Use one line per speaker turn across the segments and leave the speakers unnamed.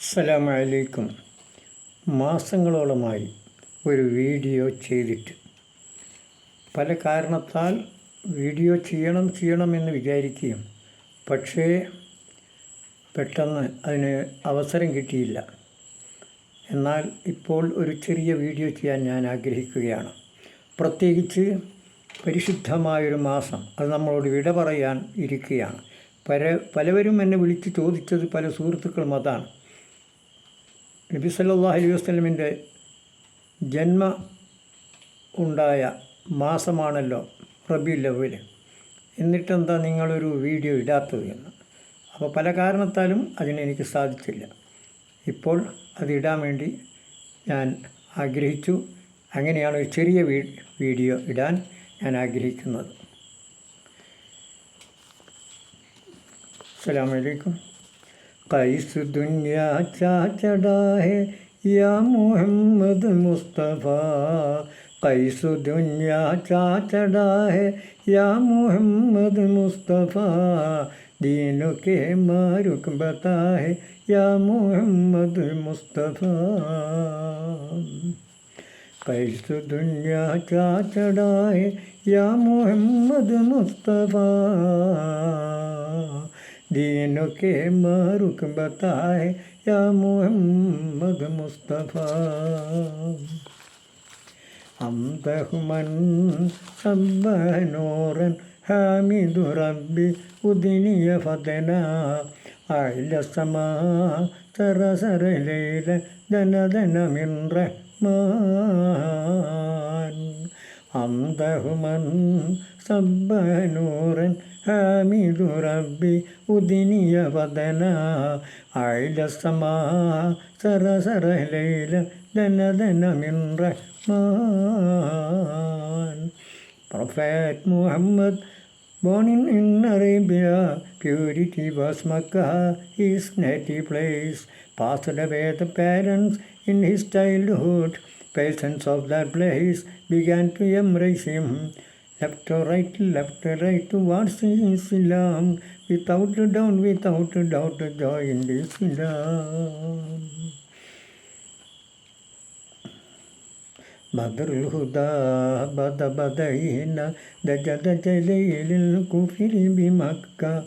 അസ്സലാമു അലൈക്കും. മാസങ്ങളോളമായി ഒരു വീഡിയോ ചെയ്തിട്ട് പല കാരണത്താൽ വീഡിയോ ചെയ്യണമെന്ന് വിചാരിക്കുകയും പക്ഷേ പെട്ടെന്ന് അതിന് അവസരം കിട്ടിയില്ല. എന്നാൽ ഇപ്പോൾ ഒരു ചെറിയ വീഡിയോ ചെയ്യാൻ ഞാൻ ആഗ്രഹിക്കുകയാണ്. പ്രത്യേകിച്ച് പരിശുദ്ധമായൊരു മാസം അത് നമ്മളോട് വിട പറയാൻ ഇരിക്കുകയാണ്. പലവരും എന്നെ വിളിച്ച് ചോദിച്ചത് പല സുഹൃത്തുക്കളും അതാണ്. നബി സല്ലല്ലാഹു അലൈഹി വസല്ലമിൻ്റെ ജന്മ ഉണ്ടായ മാസമാണല്ലോ റബീഉൽ അവ്വൽ, എന്നിട്ടെന്താ നിങ്ങളൊരു വീഡിയോ ഇടാത്തത് എന്ന്. അപ്പോൾ പല കാരണത്താലും അതിനെനിക്ക് സാധിച്ചില്ല. ഇപ്പോൾ അതിടാൻ വേണ്ടി ഞാൻ ആഗ്രഹിച്ചു. അങ്ങനെയാണ് ഒരു ചെറിയ വീഡിയോ ഇടാൻ ഞാൻ ആഗ്രഹിക്കുന്നത്. अस्सलाम वालेकुम. क़ैस दुनिया चा चढ़ा है या मोहम्मद मुस्तफ़ा, क़ैस दुनिया चा चढ़ा है या मोहम्मद मुस्तफ़ा, दीन के मारुक बता है या मोहम्मद मुस्तफ़ा. क़ैस दुनिया चा चढ़ा है या मोहम्मद मुस्तफ़ा, दीन के मारुक बताए या मोहम्मद मुस्तफ़ा. अम्दहुमन सब्ब नूरन हामिद रब्बी उदनिय फतना, आइल समा सर सर लैल दन दन मिन रहमान. अम्दहुमन सब्ब नूरन हामिद रब्बी उदनिय वदना, आइल समा सर सर लैल दन दन मिन Rahman. Prophet Muhammad, born in Arabia, purity was Makkah, his native place. Passed away the parents in his childhood. Peasants of that place began to embrace him. Left to right towards Islam. Without doubt, joined Islam. Badrul Huda Badayna Dajjal Jalil Kufri bi Makkah,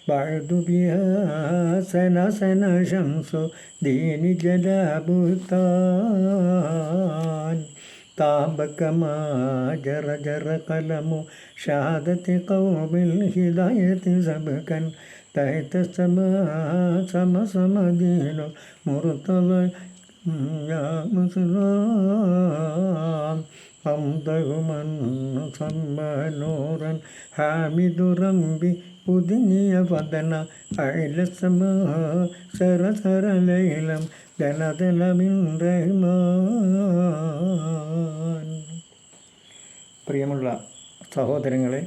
Ba'du biha sana shamsu dini jalabutan. ताब कमा जर जर कलम शहादत कौमिल हिदायत सबकन, तहत सम दीनो मुर्तज़ा या मुसलाम. अम्दहुमन सम्म नूरन हामिदु रब्बी उदनिय वदना, आइल समा सर सर लैलम दन दन मिन रहमान. പ്രിയമുള്ള സഹോദരങ്ങളെ,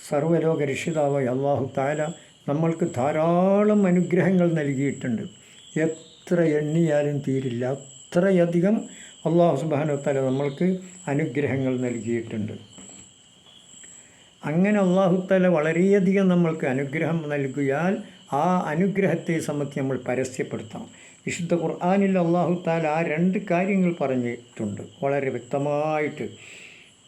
സർവ്വലോക രക്ഷിതാവായ അല്ലാഹു തആല നമ്മൾക്ക് ധാരാളം അനുഗ്രഹങ്ങൾ നൽകിയിട്ടുണ്ട്. എത്ര എണ്ണിയാലും തീരില്ല, അത്രയധികം അല്ലാഹു സുബ്ഹാനഹു വ തആല നമ്മൾക്ക് അനുഗ്രഹങ്ങൾ നൽകിയിട്ടുണ്ട്. അങ്ങനെ അല്ലാഹു തആല വളരെയധികം നമ്മൾക്ക് അനുഗ്രഹം നൽകിയാൽ ആ അനുഗ്രഹത്തെ സംബന്ധിച്ച് നമ്മൾ പരസ്യപ്പെടുത്തണം. വിശുദ്ധ ഖുർആനിൽ അല്ലാഹു തആല ആ രണ്ട് കാര്യങ്ങൾ പറഞ്ഞിട്ടുണ്ട് വളരെ വ്യക്തമായിട്ട്.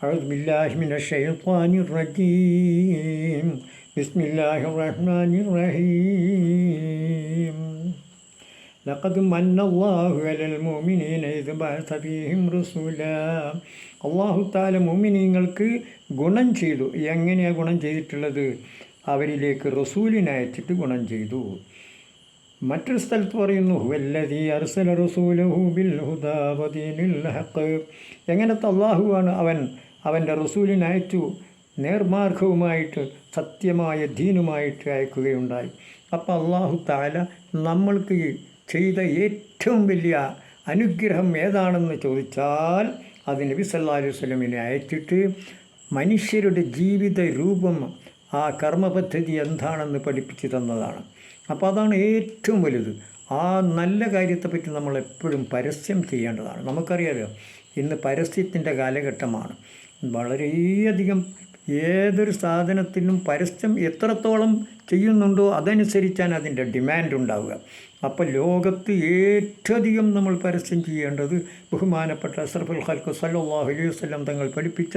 അഊദു ബില്ലാഹി മിനശ് ശൈത്വാനിർ റജീം, ബിസ്മില്ലാഹിർ റഹ്മാനിർ റഹീം. ലഖദ് മന്നല്ലാഹു അലൽ മുഅ്മിനീന ഇദ് ബഅസ ഫീഹിം റസൂലാ. അല്ലാഹു തആല മുഅ്മിനീങ്ങൾക്ക് ഗുണം ചെയ്തു. എങ്ങനെയാണ് ഗുണം ചെയ്തിട്ടുള്ളത്? അവരിലേക്ക് റസൂലിനെ അയച്ചിട്ട് ഗുണം ചെയ്തു. മറ്റൊരു സ്ഥലത്ത് പറയുന്നു, ഹുവല്ലദീ അർസല റസൂലഹു ബിൽ ഹുദാ വദീനിൽ ഹഖ്. എങ്ങനത്തെ അല്ലാഹുവാണ് അവൻ്റെ റസൂലിനെ അയച്ചു, നേർമാർഗവുമായിട്ട് സത്യമായ ദീനുമായിട്ട് അയക്കുകയുണ്ടായി. അപ്പോൾ അല്ലാഹു തആല നമ്മൾക്ക് ചെയ്ത ഏറ്റവും വലിയ അനുഗ്രഹം ഏതാണെന്ന് ചോദിച്ചാൽ അത് നബി സല്ലല്ലാഹു അലൈഹി വസല്ലമിനെ അയച്ചിട്ട് മനുഷ്യരുടെ ജീവിത രൂപം, ആ കർമ്മപദ്ധതി എന്താണെന്ന് പഠിപ്പിച്ചു തന്നതാണ്. അപ്പോൾ അതാണ് ഏറ്റവും വലുത്. ആ നല്ല കാര്യത്തെപ്പറ്റി നമ്മൾ എപ്പോഴും പരസ്യം ചെയ്യേണ്ടതാണ്. നമുക്കറിയാമല്ലോ, ഇന്ന് പരസ്യത്തിൻ്റെ കാലഘട്ടമാണ്. വളരെയധികം ഏതൊരു സാധനത്തിനും പരസ്യം എത്രത്തോളം ചെയ്യുന്നുണ്ടോ അതനുസരിച്ചാണ് അതിൻ്റെ ഡിമാൻഡ് ഉണ്ടാവുക. അപ്പോൾ ലോകത്ത് ഏറ്റവും നമ്മൾ പരസ്യം ചെയ്യേണ്ടത് ബഹുമാനപ്പെട്ട അഷ്റഫുൽ ഖൽഖ് സല്ലല്ലാഹു അലൈഹി വസല്ലം തങ്ങൾ പഠിപ്പിച്ച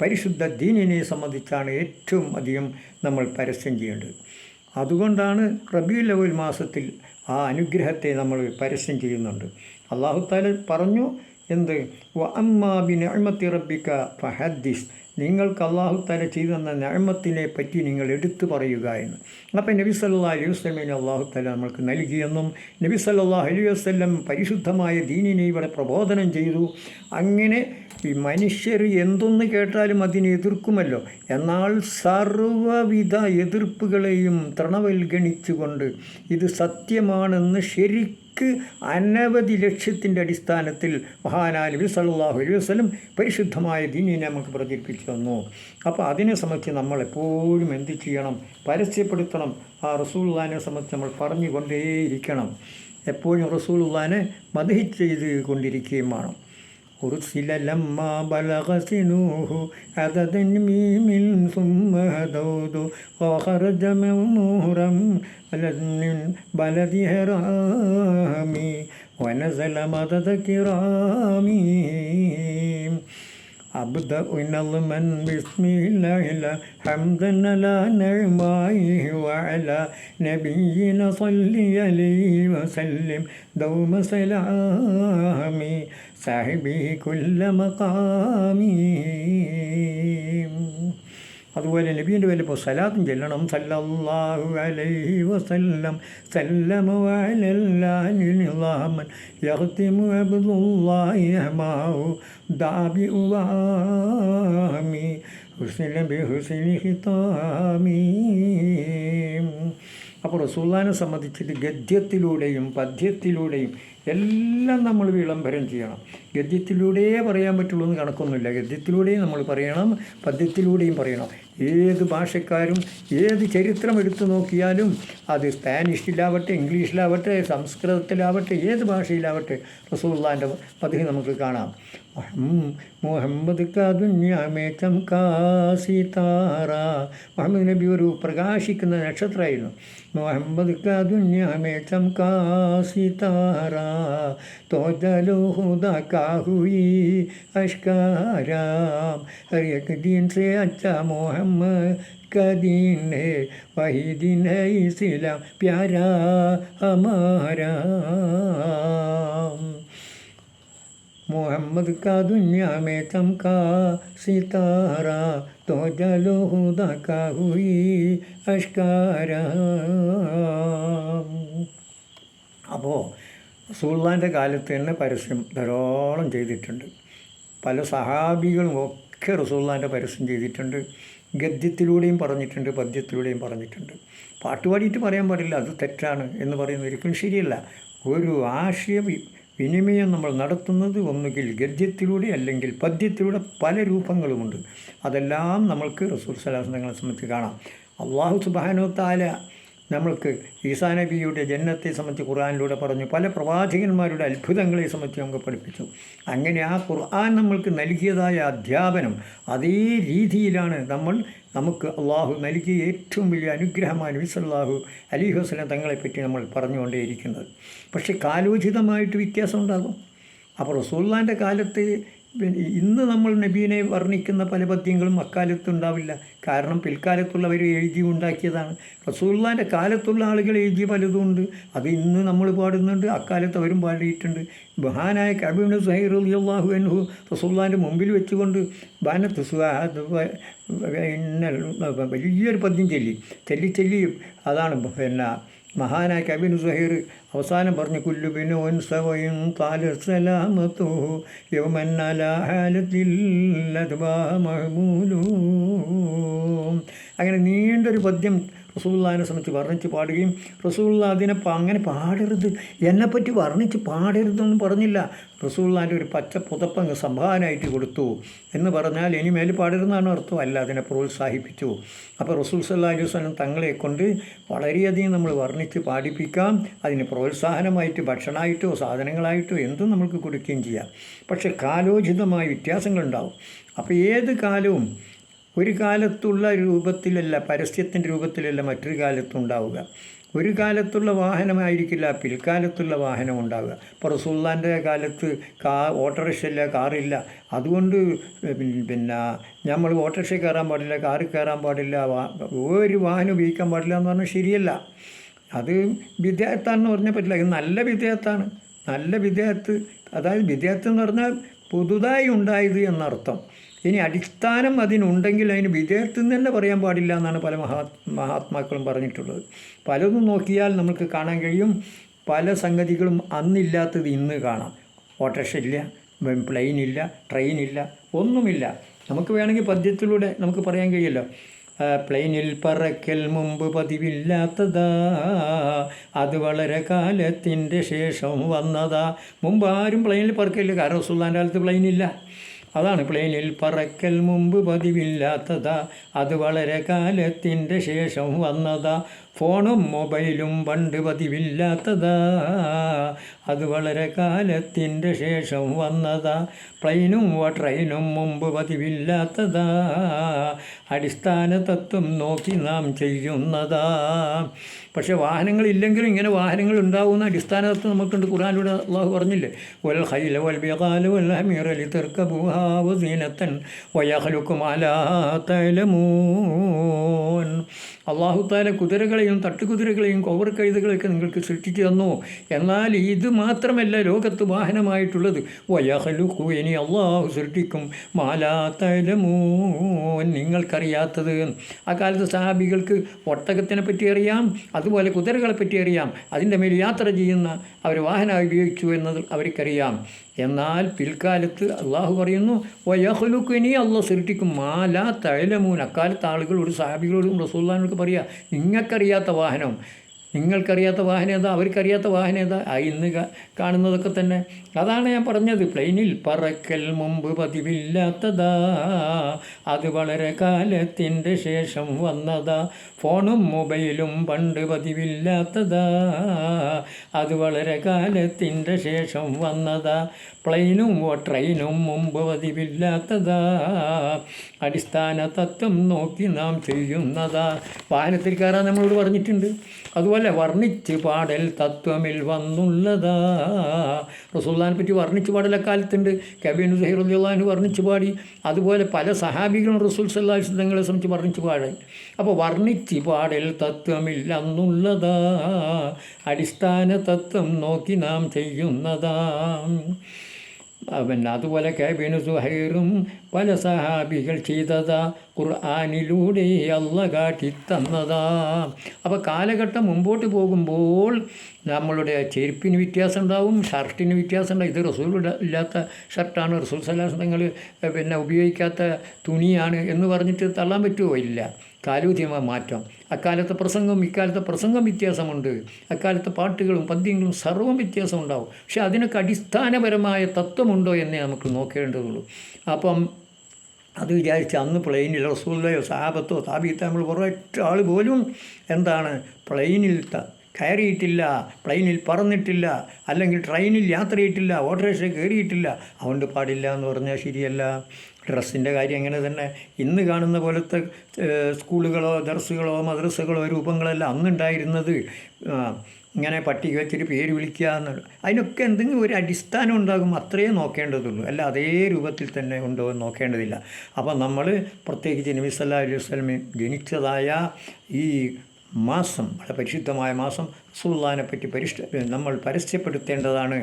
പരിശുദ്ധ ദീനിനെ സംബന്ധിച്ചാണ് ഏറ്റവും അധികം നമ്മൾ പരസ്യം ചെയ്യേണ്ടത്. അതുകൊണ്ടാണ് റബീഉൽ അവ്വൽ മാസത്തിൽ ആ അനുഗ്രഹത്തെ നമ്മൾ പരസ്യം ചെയ്യുന്നുണ്ട്. അല്ലാഹു തആല പറഞ്ഞു എന്ത്? വഅമ്മാ ബിനിഅമത്തി റബ്ബിക ഫഹദ്ദിസ്, നിങ്ങൾക്ക് അല്ലാഹു തആല ചെയ്തു തന്ന നിഅമത്തിനെ പറ്റി നിങ്ങൾ എടുത്തു പറയുക എന്ന്. അപ്പോൾ നബി സല്ലല്ലാഹു അലൈഹി വസല്ലമയെ അല്ലാഹു തആല നമ്മൾക്ക് നൽകിയെന്നും നബി സല്ലല്ലാഹു അലൈഹി വസല്ലം പരിശുദ്ധമായ ദീനിനെ ഇവിടെ പ്രബോധനം ചെയ്തു. അങ്ങനെ ഈ മനുഷ്യർ എന്തൊന്ന് കേട്ടാലും അതിനെ എതിർക്കുമല്ലോ. എന്നാൽ സർവ്വവിധ എതിർപ്പുകളെയും തൃണവൽഗണിച്ചുകൊണ്ട് ഇത് സത്യമാണെന്ന് അനവധി ലക്ഷ്യത്തിൻ്റെ അടിസ്ഥാനത്തിൽ മഹാനായ നബി സല്ലല്ലാഹു അലൈഹി വസല്ലം പരിശുദ്ധമായ ദീനിനെ നമുക്ക് പ്രചരിപ്പിച്ചു തന്നു. അപ്പോൾ അതിനെ സംബന്ധിച്ച് നമ്മൾ എപ്പോഴും എന്ത് ചെയ്യണം? പരസ്യപ്പെടുത്തണം. ആ റസൂലുള്ളാഹിനെ സംബന്ധിച്ച് നമ്മൾ പറഞ്ഞുകൊണ്ടേയിരിക്കണം. എപ്പോഴും റസൂലുള്ളാഹിനെ മദ്ഹ് ചെയ്ത് കൊണ്ടിരിക്കുകയും വേണം. أرسل لما بلغ سنوه عددا ميم ثم هدود وخرج ممهرا من بلد هرامي ونزل مدد كرامي أبدأ نظما بسم الله حمدا على نعمائه وعلى نبينا صلي عليه وسلم دوم سلامي صاحبه كل مقامي. അതുപോലെ നബീൻ്റെ പേരിൽ ഇപ്പോൾ സലാത്തും ചെല്ലണം. സല്ലല്ലാഹു അലൈഹി വസല്ലം സല്ലമ അലല്ലാഹി നിളാമൻ യഖ്തിമു അബ്ദുല്ലാഹി ഹമാഉ ദാബി ഉവാമി ഹുസ്ന ബിഹുസ്നി ഖിതാമി. അപ്പോൾ റസൂലുള്ളാഹിനെ സംബന്ധിച്ചിട്ട് ഗദ്യത്തിലൂടെയും പദ്യത്തിലൂടെയും എല്ലാം നമ്മൾ വിളംബരം ചെയ്യണം. ഗദ്യത്തിലൂടെയേ പറയാൻ പറ്റുള്ളൂ എന്ന് കണക്കൊന്നുമില്ല. ഗദ്യത്തിലൂടെയും നമ്മൾ പറയണം, പദ്യത്തിലൂടെയും പറയണം. ഏത് ഭാഷക്കാരും ഏത് ചരിത്രം എടുത്തു നോക്കിയാലും അത് സ്പാനിഷിലാവട്ടെ, ഇംഗ്ലീഷിലാവട്ടെ, സംസ്കൃതത്തിലാവട്ടെ, ഏത് ഭാഷയിലാവട്ടെ റസൂലുള്ളാഹിൻ്റെ പദ്യം നമുക്ക് കാണാം. മുഹമ്മദ് കാ ദുനിയാ മേ ചംകാ സിതാര. മുഹമ്മദ് നബി ഒരു പ്രകാശിക്കുന്ന നക്ഷത്രമായിരുന്നു. മുഹമ്മദ് കാ ദുനിയാ മേ ചംകാ സിതാര तो जलो खुदा का हुई अश्काराम. हर एक दिन से अच्छा मोहम्मद का दिन है, वही दिन है इस्लाम प्यारा हमारा. मोहम्मद का दुनिया में चमका सितारा तो जलो खुदा का हुई अश्कारा. അപ്പോൾ റസൂലുള്ളാഹിൻ്റെ കാലത്ത് തന്നെ പരസ്യം ധാരാളം ചെയ്തിട്ടുണ്ട്. പല സഹാബികളും ഒക്കെ റസൂലുള്ളാഹിൻ്റെ പരസ്യം ചെയ്തിട്ടുണ്ട്. ഗദ്യത്തിലൂടെയും പറഞ്ഞിട്ടുണ്ട്, പദ്യത്തിലൂടെയും പറഞ്ഞിട്ടുണ്ട്. പാട്ടുപാടിയിട്ട് പറയാൻ പാടില്ല, അത് തെറ്റാണ് എന്ന് പറയുന്നത് ഒരിക്കലും ശരിയല്ല. ഒരു ആശയ വിനിമയം നമ്മൾ നടത്തുന്നത് ഒന്നുകിൽ ഗദ്യത്തിലൂടെ അല്ലെങ്കിൽ പദ്യത്തിലൂടെ പല രൂപങ്ങളുമുണ്ട്. അതെല്ലാം നമ്മൾക്ക് റസൂൽ സ്വല്ലല്ലാഹു അലൈഹി വസല്ലം സംബന്ധിച്ച് കാണാം. അല്ലാഹു സുബ്ഹാനഹു വ തആല നമ്മൾക്ക് ഈസാ നബിയുടെ ജന്നത്തെ സംബന്ധിച്ച് ഖുർആനിലൂടെ പറഞ്ഞു. പല പ്രവാചകന്മാരുടെ അത്ഭുതങ്ങളെ സംബന്ധിച്ച് നമുക്ക് പഠിപ്പിച്ചു. അങ്ങനെ ആ ഖുർആൻ നമ്മൾക്ക് നൽകിയതായ അധ്യാപനം അതേ രീതിയിലാണ് നമുക്ക് അള്ളാഹു നൽകിയ ഏറ്റവും വലിയ അനുഗ്രഹമാണ് നബി സല്ലല്ലാഹു അലൈഹി വസല്ലം തങ്ങളെപ്പറ്റി നമ്മൾ പറഞ്ഞുകൊണ്ടേയിരിക്കുന്നത്. പക്ഷേ കാലോചിതമായിട്ട് വ്യത്യാസം ഉണ്ടാകും. അപ്പോൾ റസൂലുള്ളാഹിൻ്റെ കാലത്ത് ഇന്ന് നമ്മൾ നബീനെ വർണ്ണിക്കുന്ന പല പദ്യങ്ങളും അക്കാലത്തുണ്ടാവില്ല. കാരണം പിൽക്കാലത്തുള്ളവർ എഴുതി ഉണ്ടാക്കിയതാണ്. റസൂലുള്ളാഹിൻ്റെ കാലത്തുള്ള ആളുകൾ എഴുതിയ പലതുമുണ്ട്. അത് ഇന്ന് നമ്മൾ പാടുന്നുണ്ട്, അക്കാലത്ത് അവരും പാടിയിട്ടുണ്ട്. മഹാനായ കഅബ് ഇബ്നു സുഹൈർ റളിയല്ലാഹു അൻഹു റസൂലുള്ളാഹിൻ്റെ മുമ്പിൽ വെച്ചുകൊണ്ട് ബാനത്ത് സുആദ് വലിയൊരു പദ്യം ചൊല്ലി അതാണ് മഹാനായ കഅബ് ഇബ്നു സുഹൈർ അവസാനം പറഞ്ഞു കുല്ലു ബിനുൻ സവയിൻ ഖാല സലാമതു യൗമൻ അലാ ഹാലത്തിൽ അദ്ബാ മഹ്മൂലു. അങ്ങനെ നീണ്ടൊരു പദ്യം റസൂലുള്ളാഹിനെ സംബന്ധിച്ച് വർണ്ണിച്ച് പാടുകയും റസൂലുള്ളാഹി അതിനെ അങ്ങനെ പാടരുത്, എന്നെപ്പറ്റി വർണ്ണിച്ച് പാടരുതെന്നും പറഞ്ഞില്ല. റസൂലുള്ളാഹിൻ്റെ ഒരു പച്ച പുതപ്പങ്ങ് സംഭാവനയായിട്ട് കൊടുത്തു എന്ന് പറഞ്ഞാൽ ഇനി മേൽ പാടരുതെന്നാണ് അർത്ഥം, അല്ല അതിനെ പ്രോത്സാഹിപ്പിച്ചു. അപ്പോൾ റസൂൽ സല്ലല്ലാഹു അലൈഹി വസല്ലം തങ്ങളെ കൊണ്ട് വളരെയധികം നമ്മൾ വർണ്ണിച്ച് പാടിപ്പിക്കാം. അതിന് പ്രോത്സാഹനമായിട്ട് ഭക്ഷണമായിട്ടോ സാധനങ്ങളായിട്ടോ എന്തും നമുക്ക് കൊടുക്കുകയും ചെയ്യാം. പക്ഷേ കാലോചിതമായ വ്യത്യാസങ്ങളുണ്ടാവും. അപ്പോൾ ഏത് കാലവും ഒരു കാലത്തുള്ള രൂപത്തിലല്ല, പരസ്യത്തിൻ്റെ രൂപത്തിലല്ല മറ്റൊരു കാലത്തുണ്ടാവുക. ഒരു കാലത്തുള്ള വാഹനമായിരിക്കില്ല പിൽക്കാലത്തുള്ള വാഹനം ഉണ്ടാവുക. ഇപ്പോൾ റസൂലുള്ളാഹിൻ്റെ കാലത്ത് ഓട്ടോറിക്ഷ ഇല്ല, കാറില്ല. അതുകൊണ്ട് പിന്നെ നമ്മൾ ഓട്ടോറിക്ഷ കയറാൻ പാടില്ല, കാറിൽ കയറാൻ പാടില്ല, ഒരു വാഹനം ഉപയോഗിക്കാൻ പാടില്ല എന്ന് പറഞ്ഞാൽ ശരിയല്ല. അത് വിദേഹത്താണെന്ന് പറഞ്ഞാൽ പറ്റില്ല. ഇത് നല്ല വിദേഹത്താണ്. നല്ല വിദേഹത്ത്, അതായത് വിദേഹത്ത് എന്ന് പറഞ്ഞാൽ പുതുതായി ഉണ്ടായത് എന്നർത്ഥം. ഇനി അടിസ്ഥാനം അതിനുണ്ടെങ്കിൽ അതിന് വിദേഹത്ത് നിന്ന് തന്നെ പറയാൻ പാടില്ല എന്നാണ് പല മഹാത്മാക്കളും പറഞ്ഞിട്ടുള്ളത്. പലതും നോക്കിയാൽ നമുക്ക് കാണാൻ കഴിയും, പല സംഗതികളും അന്നില്ലാത്തത് ഇന്ന് കാണാം. ഓട്ടോറിക്ഷ ഇല്ല, പ്ലെയിനില്ല, ട്രെയിനില്ല, ഒന്നുമില്ല. നമുക്ക് വേണമെങ്കിൽ പദ്യത്തിലൂടെ നമുക്ക് പറയാൻ കഴിയുമല്ലോ. പ്ലെയിനിൽ പറക്കൽ മുമ്പ് പതിവില്ലാത്തതാ, അത് വളരെ കാലത്തിൻ്റെ ശേഷം വന്നതാ. മുമ്പ് ആരും പ്ലെയിനിൽ പറക്കില്ല, കാരണം റസൂലുള്ളാഹിൻ്റെ കാലത്ത് പ്ലെയിനില്ല. അതാണ് പ്ലെയിനിൽ പറക്കൽ മുമ്പ് പതിവില്ലാത്തതാ, അത് വളരെ കാലത്തിൻ്റെ ശേഷം വന്നതാ. ഫോണും മൊബൈലും പണ്ട് പതിവില്ലാത്തതാ, അത് വളരെ കാലത്തിൻ്റെ ശേഷം വന്നതാ. പ്ലെയിനും ട്രെയിനും മുമ്പ് പതിവില്ലാത്തതാ, അടിസ്ഥാന തത്വം നോക്കി നാം ചെയ്യുന്നതാ. പക്ഷേ വാഹനങ്ങളില്ലെങ്കിലും ഇങ്ങനെ വാഹനങ്ങൾ ഉണ്ടാകുന്ന അടിസ്ഥാന തത്വം നമുക്കുണ്ട്. ഖുർആനിലൂടെ അള്ളാഹു പറഞ്ഞില്ലേ, വൽ ഖൈല വൽ ബിഗാല വൽ ഹമീറ ലിതർകബൂഹാ വസീനതൻ വയഖ്ലുഖു മാ ലാ തഅലമൂൻ. അള്ളാഹു തആല കുതിരകളെയും തട്ടുകുതിരകളെയും കോവർ കഴുതകളെയൊക്കെ നിങ്ങൾക്ക് സൃഷ്ടിച്ചു തന്നു. എന്നാൽ ഇത് മാത്രമല്ല ലോകത്ത് വാഹനമായിട്ടുള്ളത്. വയഖ്ലുഖു, ഇനി അള്ളാഹു സൃഷ്ടിക്കും, മാ ലാ തഅലമൂൻ, നിങ്ങൾക്കറിയാത്തത്. ആ കാലത്ത് സഹാബികൾക്ക് ഒട്ടകത്തിനെ പറ്റി അറിയാം, അതുപോലെ കുതിരകളെ പറ്റി അറിയാം, അതിൻ്റെ മേൽ യാത്ര ചെയ്യുന്ന അവർ വാഹനമായി ഉപയോഗിച്ചു എന്നത് അവർക്കറിയാം. എന്നാൽ പിൽക്കാലത്ത് അള്ളാഹു പറയുന്നു, വയഖ്ലുഖു, ഇനി അള്ളാഹു സൃഷ്ടിക്കും, മാ ലാ തഅലമൂൻ. അക്കാലത്ത് ആളുകളോട് സഹാബികളോടും റസൂലുള്ളാഹിനോട് പറയുക, നിങ്ങൾക്കറിയാത്ത വാഹനം ഏതാ, അവർക്കറിയാത്ത വാഹനം ഏതാ? ഇന്ന് കാണുന്നതൊക്കെ തന്നെ. അതാണ് ഞാൻ പറഞ്ഞത്, പ്ലെയിനിൽ പറക്കൽ മുമ്പ് പതിവില്ലാത്തതാ, അത് വളരെ കാലത്തിൻ്റെ ശേഷം വന്നതാ. ഫോണും മൊബൈലും പണ്ട് പതിവില്ലാത്തതാ, അത് വളരെ കാലത്തിൻ്റെ ശേഷം വന്നതാ. പ്ലെയിനും ട്രെയിനും മുമ്പ് പതിവില്ലാത്തതാ, അടിസ്ഥാന തത്വം നോക്കി നാം ചെയ്യുന്നതാ. വാഹനത്തിൽ കയറാൻ നമ്മളോട് പറഞ്ഞിട്ടുണ്ട്. അതുപോലെ വർണ്ണിച്ച് പാടൽ തത്വമിൽ വന്നുള്ളതാ. റസൂലുള്ളാഹിനെ പറ്റി വർണ്ണിച്ച് പാടൽ അക്കാലത്തുണ്ട്. കബീർ സുഹൈർ റളിയല്ലാഹു അൻഹു വർണ്ണിച്ച് പാടി. അതുപോലെ പല സഹാബികളും റസൂൽ സല്ലല്ലാഹു അലൈഹി വസല്ലം തങ്ങളെ സംബന്ധിച്ച് വർണ്ണിച്ച് പാടി. അപ്പോൾ വർണ്ണിച്ച് പാടൽ തത്വമിൽ അന്നുള്ളതാ, അടിസ്ഥാന തത്വം നോക്കി നാം ചെയ്യുന്നതാ. അതുപോലെ കബീർ സുഹൈറും പല സഹാബികൾ ചെയ്തതാ, ഖുർആനിലൂടെ അല്ലാഹു കാട്ടിത്തന്നതാ. അപ്പോൾ കാലഘട്ടം മുമ്പോട്ട് പോകുമ്പോൾ നമ്മളുടെ ചെരുപ്പിന് വ്യത്യാസം ഉണ്ടാവും, ഷർട്ടിന് വ്യത്യാസം ഉണ്ടാവും. ഇത് റസൂൽ ഇല്ലാത്ത ഷർട്ടാണ്, റസൂൽ സല്ലല്ലാഹു അലൈഹി വസല്ലം തങ്ങൾ ഉപയോഗിക്കാത്ത തുണിയാണ് എന്ന് പറഞ്ഞിട്ട് തള്ളാൻ പറ്റുമോ? ഇല്ല. കാലോചിതമായ മാറ്റം. അക്കാലത്തെ പ്രസംഗവും ഇക്കാലത്തെ പ്രസംഗം വ്യത്യാസമുണ്ട്. അക്കാലത്തെ പാട്ടുകളും പദ്യങ്ങളും സർവ്വം വ്യത്യാസം ഉണ്ടാവും. പക്ഷെ അതിനൊക്കെ അടിസ്ഥാനപരമായ തത്വമുണ്ടോ എന്നേ നമുക്ക് നോക്കേണ്ടതുള്ളൂ. അപ്പം അത് വിചാരിച്ച് അന്ന് പ്ലെയിനിൽ റസൂലുള്ളാഹിയോ സഹാബത്തോ താബീത്തോ നമ്മൾ ഒരൊറ്റ ആൾ പോലും എന്താണ് പ്ലെയിനിൽ കയറിയിട്ടില്ല, പ്ലെയിനിൽ പറന്നിട്ടില്ല, അല്ലെങ്കിൽ ട്രെയിനിൽ യാത്ര ചെയ്തിട്ടില്ല, ഓട്ടോറിക്ഷ കയറിയിട്ടില്ല. അതുകൊണ്ട് പാടില്ല എന്ന് പറഞ്ഞാൽ ശരിയല്ല. ഡ്രസ്സിൻ്റെ കാര്യം അങ്ങനെ തന്നെ. ഇന്ന് കാണുന്ന പോലത്തെ സ്കൂളുകളോ ദർസുകളോ മദ്രസകളോ രൂപങ്ങളല്ല അന്നുണ്ടായിരുന്നത്. ഇങ്ങനെ പട്ടിക വെച്ചിട്ട് പേര് വിളിക്കുക എന്നുള്ള, അതിനൊക്കെ എന്തെങ്കിലും ഒരു അടിസ്ഥാനം ഉണ്ടാകും, അത്രയേ നോക്കേണ്ടതുള്ളൂ. അല്ല അതേ രൂപത്തിൽ തന്നെ ഉണ്ടോ എന്ന് നോക്കേണ്ടതില്ല. അപ്പം നമ്മൾ പ്രത്യേകിച്ച് നബി സല്ലല്ലാഹു അലൈഹി വസല്ലം ജനിച്ചതായ ഈ മാസം, വളരെ പരിശുദ്ധമായ മാസം, റസൂലുള്ളാഹിനെ പറ്റി നമ്മൾ പരസ്യപ്പെടുത്തേണ്ടതാണ്.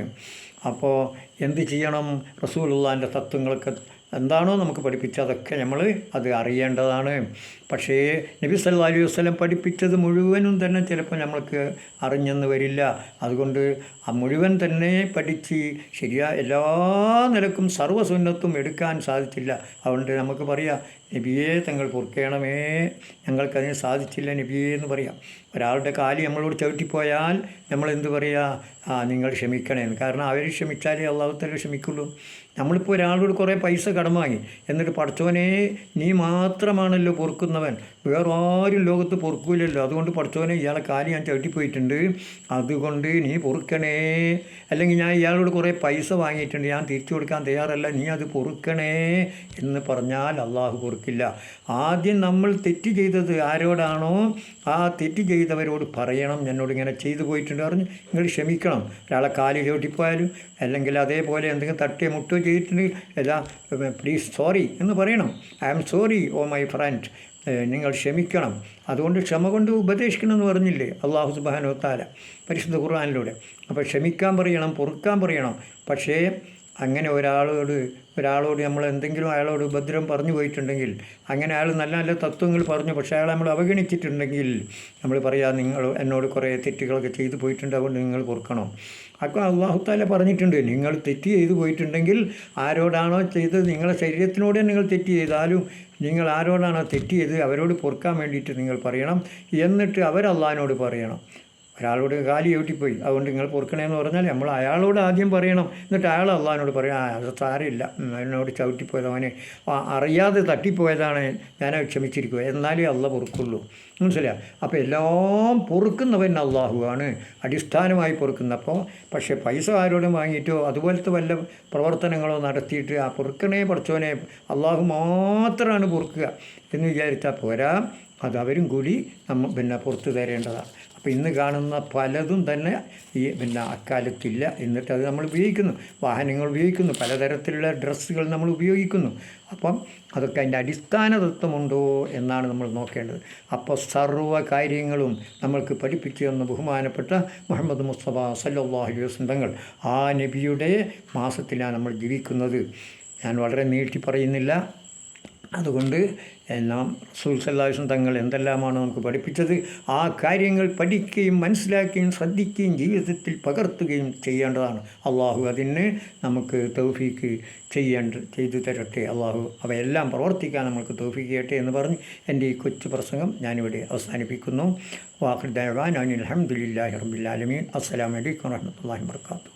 അപ്പോൾ എന്ത് ചെയ്യണം? റസൂലുള്ളാഹിൻ്റെ തത്വങ്ങളൊക്കെ എന്താണോ നമുക്ക് പഠിപ്പിച്ചത് അതൊക്കെ നമ്മൾ അത് അറിയേണ്ടതാണ്. പക്ഷേ നബി സല്ലല്ലാഹു അലൈഹി വസല്ലം പഠിപ്പിച്ചത് മുഴുവനും തന്നെ ചിലപ്പോൾ നമ്മൾക്ക് അറിഞ്ഞെന്ന് വരില്ല. അതുകൊണ്ട് ആ മുഴുവൻ തന്നെ പഠിച്ച് എല്ലാ നിലക്കും സർവ്വസുന്നത്തും എടുക്കാൻ സാധിച്ചില്ല. അതുകൊണ്ട് നമുക്ക് പറയാം, നബിയെ തങ്ങൾ പൊറുക്കണമേ, ഞങ്ങൾക്കതിന് സാധിച്ചില്ല നബിയേ എന്ന് പറയാം. ഒരാളുടെ കാലി നമ്മളോട് ചവിട്ടിപ്പോയാൽ നമ്മളെന്ത് പറയുക? നിങ്ങൾ ക്ഷമിക്കണേന്ന്. കാരണം അവർ ക്ഷമിച്ചാലേ അല്ലാഹു തആല ക്ഷമിക്കുള്ളൂ. നമ്മളിപ്പോൾ ഒരാളോട് കുറേ പൈസ കടം വാങ്ങി, എന്നിട്ട് പടച്ചോനെ നീ മാത്രമാണല്ലോ പൊറുക്കുന്നവൻ, വേറെ ആരും ലോകത്ത് പൊറുക്കൂലല്ലോ, അതുകൊണ്ട് പടച്ചോനെ ഇയാളെ കാലി ഞാൻ ചവിട്ടിപ്പോയിട്ടുണ്ട്, അതുകൊണ്ട് നീ പൊറുക്കണേ. അല്ലെങ്കിൽ ഞാൻ ഇയാളോട് കുറേ പൈസ വാങ്ങിയിട്ടുണ്ട്, ഞാൻ തിരിച്ചു കൊടുക്കാൻ തയ്യാറല്ല, നീ അത് പൊറുക്കണേ എന്ന് പറഞ്ഞാൽ അള്ളാഹു പൊറുക്കില്ല. ആദ്യം നമ്മൾ തെറ്റ് ചെയ്തത് ആരോടാണോ ആ തെറ്റ് ചെയ്തവരോട് പറയണം, എന്നോട് ഇങ്ങനെ ചെയ്തു പോയിട്ടുണ്ട് പറഞ്ഞ് നിങ്ങൾ ക്ഷമിക്കണം. ഒരാളെ കാല് ചവിട്ടിപ്പോയാലും അല്ലെങ്കിൽ അതേപോലെ എന്തെങ്കിലും തട്ടിയോ മുട്ടോ ചെയ്തിട്ടുണ്ടെങ്കിൽ അല്ല പ്ലീസ് സോറി എന്ന് പറയണം. I am sorry oh my friend, നിങ്ങൾ ക്ഷമിക്കണം. അതുകൊണ്ട് ക്ഷമ കൊണ്ട് ഉപദേശിക്കണമെന്ന് പറഞ്ഞില്ലേ അല്ലാഹു സുബ്ഹാനഹു വ തആല പരിശുദ്ധ ഖുർആനിലൂടെ. അപ്പോൾ ക്ഷമിക്കാൻ പറയണം, പൊറുക്കാൻ പറയണം. പക്ഷേ അങ്ങനെ ഒരാളോട് നമ്മൾ എന്തെങ്കിലും അയാളോട് ഉപദ്രവം പറഞ്ഞു പോയിട്ടുണ്ടെങ്കിൽ, അങ്ങനെ അയാൾ നല്ല നല്ല തത്വങ്ങൾ പറഞ്ഞു പക്ഷേ അയാളെ നമ്മൾ അവഗണിച്ചിട്ടുണ്ടെങ്കിൽ നമ്മൾ പറയാം നിങ്ങൾ എന്നോട് കുറേ തെറ്റുകളൊക്കെ ചെയ്തു പോയിട്ടുണ്ട്, അതുകൊണ്ട് നിങ്ങൾ പൊറുക്കണം. അപ്പോൾ അല്ലാഹു തആല പറഞ്ഞിട്ടുണ്ട്, നിങ്ങൾ തെറ്റ് ചെയ്തു പോയിട്ടുണ്ടെങ്കിൽ ആരോടാണോ ചെയ്തത്, നിങ്ങളുടെ ശരീരത്തിനോട് നിങ്ങൾ തെറ്റ് ചെയ്താലും നിങ്ങൾ ആരോടാണോ തെറ്റ് ചെയ്ത് അവരോട് പൊറുക്കാൻ വേണ്ടിയിട്ട് നിങ്ങൾ പറയണം. എന്നിട്ട് അള്ളാഹിനോട് പറയണം. ഒരാളോട് കാലി ചവിട്ടിപ്പോയി അതുകൊണ്ട് നിങ്ങൾ പൊറുക്കണേന്ന് പറഞ്ഞാൽ നമ്മൾ അയാളോട് ആദ്യം പറയണം. എന്നിട്ട് അയാൾ അള്ളാഹിനോട് പറയും, അത് സാരമില്ല, എന്നോട് ചവിട്ടിപ്പോയത് അവനെ അറിയാതെ തട്ടിപ്പോയതാണ്, ഞാനത് ക്ഷമിച്ചിരിക്കുക, എന്നാലേ അള്ളാഹ് പൊറുക്കുള്ളൂ. മനസ്സിലായി? അപ്പോൾ എല്ലാം പൊറുക്കുന്നവൻ അള്ളാഹുവാണ്, അടിസ്ഥാനമായി പൊറുക്കുന്നപ്പോൾ. പക്ഷേ പൈസ ആരോടും വാങ്ങിയിട്ടോ അതുപോലത്തെ വല്ല പ്രവർത്തനങ്ങളോ നടത്തിയിട്ട് ആ പൊറുക്കണേ പഠിച്ചവനെ അള്ളാഹു മാത്രമാണ് പൊറുക്കുക എന്ന് വിചാരിച്ചാൽ പോരാ, അതവരും കൂടി പുറത്തു തരേണ്ടതാണ്. അപ്പോൾ ഇന്ന് കാണുന്ന പലതും തന്നെ അക്കാലത്തില്ല. എന്നിട്ട് അത് നമ്മൾ ഉപയോഗിക്കുന്നു, വാഹനങ്ങൾ ഉപയോഗിക്കുന്നു, പലതരത്തിലുള്ള ഡ്രസ്സുകൾ നമ്മൾ ഉപയോഗിക്കുന്നു. അപ്പം അതൊക്കെ അതിൻ്റെ അടിസ്ഥാന തത്വമുണ്ടോ എന്നാണ് നമ്മൾ നോക്കേണ്ടത്. അപ്പോൾ സർവ്വ കാര്യങ്ങളും നമ്മൾക്ക് പഠിപ്പിച്ചു തന്ന ബഹുമാനപ്പെട്ട മുഹമ്മദ് മുസ്തഫ സല്ലല്ലാഹു അലൈഹി വസല്ലം തങ്ങൾ, ആ നബിയുടെ മാസത്തിലാണ് നമ്മൾ ജീവിക്കുന്നത്. ഞാൻ വളരെ നീട്ടി പറയുന്നില്ല. അതുകൊണ്ട് എല്ലാം റസൂൽ സല്ലല്ലാഹു അലൈഹി വസല്ലം തങ്ങൾ എന്തെല്ലാമാണ് നമുക്ക് പഠിപ്പിച്ചത്, ആ കാര്യങ്ങൾ പഠിക്കുകയും മനസ്സിലാക്കുകയും ശ്രദ്ധിക്കുകയും ജീവിതത്തിൽ പകർത്തുകയും ചെയ്യേണ്ടതാണ്. അള്ളാഹു അതിന് നമുക്ക് തൗഫീക്ക് ചെയ്തു തരട്ടെ. അള്ളാഹു അവയെല്ലാം പ്രവർത്തിക്കാൻ നമുക്ക് തൗഫീക്ക് ചെയ്യട്ടെ എന്ന് പറഞ്ഞ് എൻ്റെ ഈ കൊച്ചു പ്രസംഗം ഞാനിവിടെ അവസാനിപ്പിക്കുന്നു. വാഖിർ ദഅവാനാ അനിൽ ഹംദുലില്ലാഹി റബ്ബിൽ ആലമീൻ. അസ്സലാമു അലൈക്കും വറഹ്മത്തുള്ളാഹി വബറകാതുഹു.